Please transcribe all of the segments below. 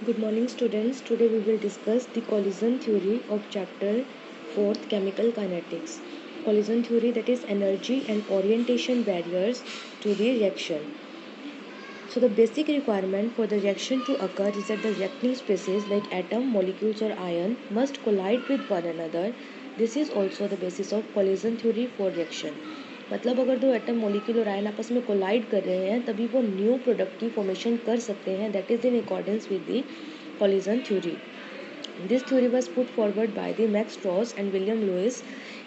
Good morning, students. Today we will discuss the collision theory of chapter 4th Chemical Kinetics. Collision theory, that is energy and orientation barriers to the reaction. So the basic requirement for the reaction to occur is that the reacting species like atom, molecules or ion must collide with one another. This is also the basis of collision theory for reaction. मतलब अगर दो atom molecule और ion आपस में collide कर रहे हैं तभी वो न्यू प्रोडक्ट की फॉर्मेशन कर सकते हैं. That is in accordance with the collision theory. This theory was put forward by the Max Strauss and William Lewis.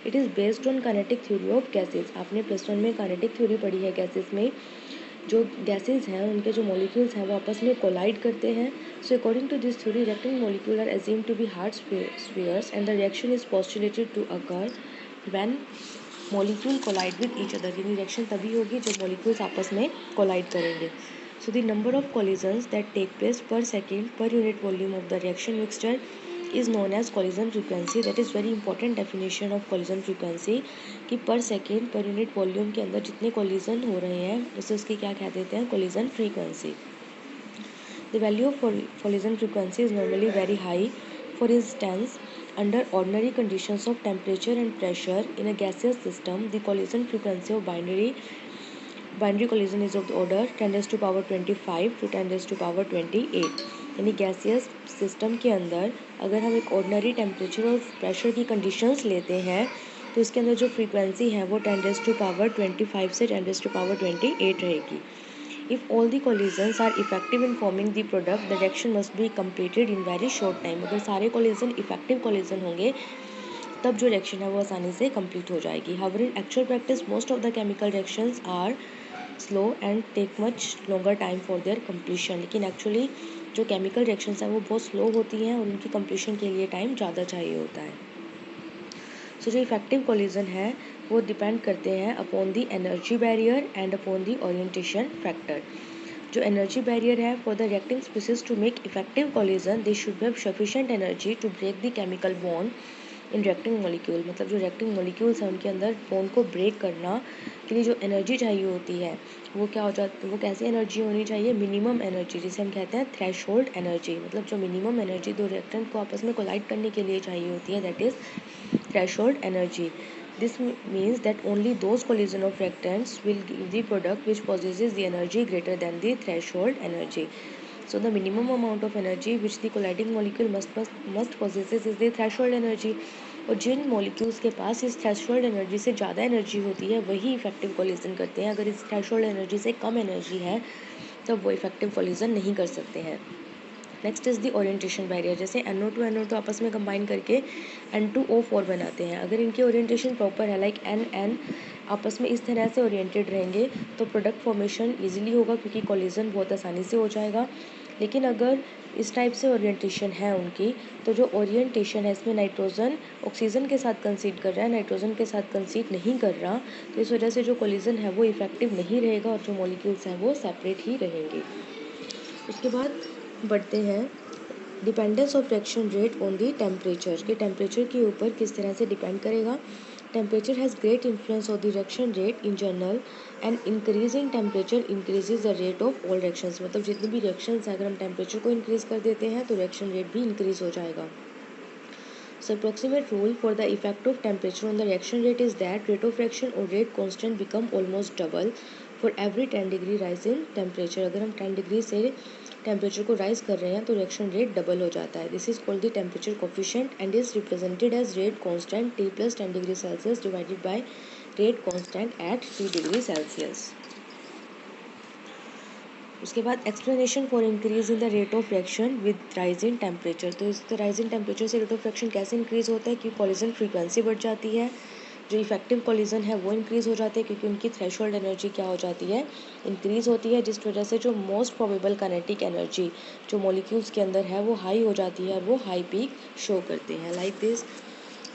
It is based on kinetic theory of gases. आपने plus one में kinetic theory पढ़ी है gases में. जो gases हैं उनके जो molecules हैं वो आपस में कोलाइड करते हैं. So according to this theory reacting molecule are assumed to be hard spheres and the reaction is postulated to occur when molecule collide with each other. यानी रिएक्शन तभी होगी जब मॉलिक्यूल्स आपस में कोलाइड करेंगे. So the number of collisions that take place per second per unit volume of the reaction mixture is known as collision frequency. That is very important definition of collision frequency कि per second per unit volume के अंदर जितने collision हो रहे हैं उसे उसकी क्या कह देते हैं, collision frequency. The value of collision frequency is normally very high. For instance, under ordinary conditions of temperature and pressure in a gaseous system, the collision frequency of binary collision is of the order 10 raised to power 25 to 10 raised to power 28. यानी gaseous system के अंदर अगर हम एक ordinary temperature और pressure की conditions लेते हैं तो इसके अंदर जो फ्रीक्वेंसी है वो 10 raised to power 25 से 10 raised to power 28 रहेगी. If all the collisions are effective in forming the product, the reaction must be completed in very short time. अगर सारे collision effective collision होंगे तब जो reaction है वो आसानी से complete हो जाएगी. However, in actual practice, most of the chemical reactions are slow and take much longer time for their completion. लेकिन एक्चुअली जो केमिकल रिएक्शंस हैं वो बहुत स्लो होती हैं और उनकी कम्प्लीशन के लिए टाइम ज़्यादा चाहिए होता है. सो जो इफेक्टिव कोलिजन है वो डिपेंड करते हैं upon the energy barrier and upon the orientation factor. जो एनर्जी बैरियर है for the reacting species to make effective collision they should have sufficient energy to break the chemical bond in reacting molecule. मतलब जो reacting molecules हैं उनके अंदर bond को break करना के लिए जो एनर्जी चाहिए होती है वो क्या हो जाती है, वो कैसी एनर्जी होनी चाहिए, मिनिमम एनर्जी जिसे हम कहते हैं थ्रेशोल्ड एनर्जी. मतलब जो मिनिमम एनर्जी दो रिएक्टेंट को आपस में कोलाइड करने के लिए चाहिए होती है that is threshold energy. This means that only those collision of reactants will give the product which possesses the energy greater than the threshold energy. So the minimum amount of energy which the colliding molecule must possesses is the threshold energy. और जिन molecules के पास इस threshold energy से ज़्यादा energy होती है वही effective collision करते हैं. अगर इस थ्रेशोल्ड एनर्जी से कम एनर्जी है तब वो इफेक्टिव कोलिजन नहीं कर सकते हैं. Next is the orientation barrier. जैसे NO2 NO2 आपस में कंबाइन करके N2O4 बनाते हैं. अगर इनकी ओरिएंटेशन प्रॉपर है लाइक NN आपस में इस तरह से ओरिएंटेड रहेंगे तो प्रोडक्ट फॉर्मेशन इजीली होगा क्योंकि कोलिजन बहुत आसानी से हो जाएगा. लेकिन अगर इस टाइप से ओरिएंटेशन है उनकी तो जो ओरिएंटेशन है इसमें नाइट्रोजन ऑक्सीजन के साथ कंसीड कर रहा है, नाइट्रोजन के साथ कंसीड नहीं कर रहा, तो इस वजह से जो कोलिजन है वो इफेक्टिव नहीं रहेगा और जो मॉलिक्यूल्स हैं वो सेपरेट ही रहेंगे. उसके बाद बढ़ते हैं dependence of reaction rate on the temperature. के टेम्परेचर के ऊपर किस तरह से डिपेंड करेगा. Temperature has great influence of the reaction rate in general and increasing temperature increases the rate of all reactions. मतलब जितनी भी रिएक्शंस हैं अगर हम टेम्परेचर को इंक्रीज़ कर देते हैं तो रिएक्शन रेट भी इंक्रीज़ हो जाएगा. So approximate rule for the effect of temperature on the reaction rate is that rate of reaction or rate constant become almost double for every 10 degree rise in temperature. अगर हम 10 degree से temperature को rise कर रहे हैं तो reaction rate double हो जाता है. This is called the temperature coefficient and is represented as rate constant T plus 10 degree Celsius divided by rate constant at 3 degree Celsius. उसके बाद explanation for increase in the rate of reaction with rise in temperature. तो इस rise in temperature से rate of reaction कैसे increase होता है कि collision frequency बढ़ जाती है. जो इफेक्टिव कॉलिजन है वो इंक्रीज हो जाते हैं क्योंकि उनकी थ्रेशोल्ड एनर्जी क्या हो जाती है, इंक्रीज होती है, जिस वजह से जो मोस्ट प्रोबेबल काइनेटिक एनर्जी जो मॉलिक्यूल्स के अंदर है वो हाई हो जाती है और वो हाई पीक शो करते हैं. लाइक दिस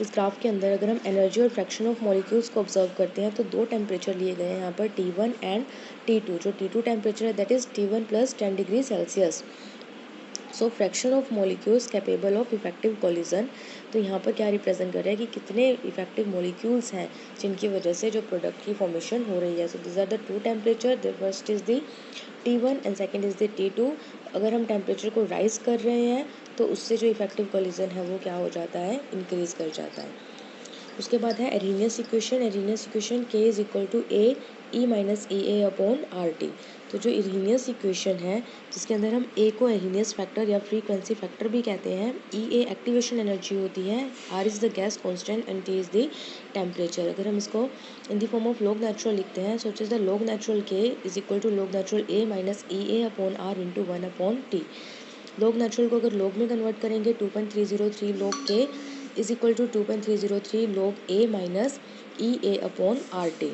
इस ग्राफ के अंदर अगर हम एनर्जी और फ्रैक्शन ऑफ मॉलिक्यूल्स को ऑब्जर्व करते हैं तो दो टेम्परेचर लिए गए हैं यहाँ पर T1 एंड T2. जो T2 टेम्परेचर है that is T1 plus 10 degree Celsius. So fraction of molecules capable of effective collision. तो यहाँ पर क्या रिप्रेजेंट कर रहा है कि कितने इफेक्टिव मॉलिक्यूल्स हैं जिनकी वजह से जो प्रोडक्ट की फॉर्मेशन हो रही है. So this are the two temperature. The first is the T1 and second is the T2. अगर हम टेम्परेचर को राइज कर रहे हैं तो उससे जो इफेक्टिव कोलिजन है वो क्या हो जाता है, इंक्रीज कर जाता है। उसके बाद है Arrhenius equation. Arrhenius equation K is equal to A E minus E A upon R T. तो जो एरिनियस इक्वेशन है जिसके अंदर हम ए को एरिनियस फैक्टर या फ्रीक्वेंसी फैक्टर भी कहते हैं, ई ए एक्टिवेशन एनर्जी होती है, R is the gas constant and T is the temperature. अगर हम इसको in the form of log natural लिखते हैं, so it is the log natural K is equal to log natural A minus E A upon R into 1 upon T. Log natural को अगर log में convert करेंगे 2.303 log K is equal to 2.303 log A minus E A upon R T.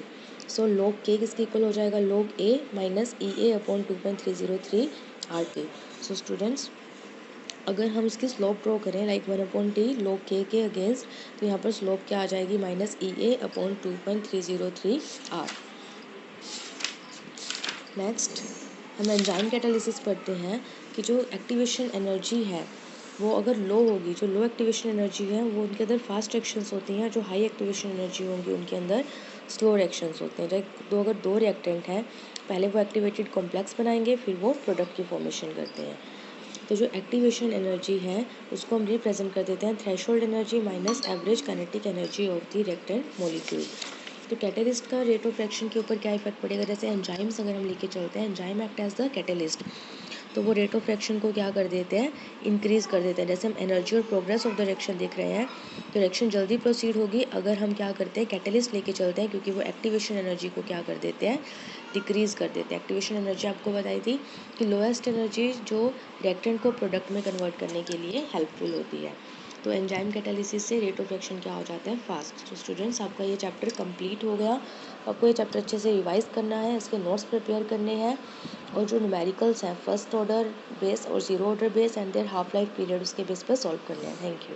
So log K किसके equal हो जाएगा, log A minus E A upon 2.303 R T. So students अगर हम इसकी स्लोप ड्रॉ करें like 1 upon T log K के against, तो यहाँ पर स्लोप क्या आ जाएगी, minus E A upon 2.303 R. Next हम एंजाइम कैटालिसिस पढ़ते हैं कि जो एक्टिवेशन एनर्जी है वो अगर लो होगी, जो लो एक्टिवेशन एनर्जी है वो उनके अंदर फास्ट रिएक्शंस होती हैं, जो हाई एक्टिवेशन एनर्जी होंगी उनके अंदर स्लो रिएक्शंस होते हैं। अगर दो रिएक्टेंट हैं, पहले वो एक्टिवेटेड कॉम्प्लेक्स बनाएंगे फिर वो प्रोडक्ट की फॉर्मेशन करते हैं। तो जो एक्टिवेशन एनर्जी है उसको हम रिप्रेजेंट कर देते हैं threshold energy minus average kinetic energy of the reactant molecule. तो कैटेलिस्ट का रेट ऑफ रिएक्शन के ऊपर क्या इफेक्ट पड़ेगा, जैसे एंजाइम्स अगर हम लेके चलते हैं, enzyme act as the catalyst, तो वो रेट ऑफ रिएक्शन को क्या कर देते हैं, इंक्रीज़ कर देते हैं। जैसे हम एनर्जी और प्रोग्रेस ऑफ द रिएक्शन देख रहे हैं, तो रिएक्शन जल्दी प्रोसीड होगी अगर हम क्या करते हैं, कैटेलिस्ट लेके चलते हैं, क्योंकि वो एक्टिवेशन एनर्जी को क्या कर देते हैं, डिक्रीज़ कर देते हैं। एक्टिवेशन एनर्जी आपको बताई थी कि लोएस्ट एनर्जी जो रिएक्टेंट को प्रोडक्ट में कन्वर्ट करने के लिए हेल्पफुल होती है। तो एंजाइम कैटालिसिस से रेट ऑफ रिएक्शन क्या हो जाता है, फास्ट। तो स्टूडेंट्स आपका ये चैप्टर कंप्लीट हो गया। आपको ये चैप्टर अच्छे से रिवाइज करना है, इसके नोट्स प्रिपेयर करने हैं, और जो न्यूमेरिकल्स हैं फर्स्ट ऑर्डर बेस और zero order base and their half life period उसके बेस पर सॉल्व करने हैं। Thank you.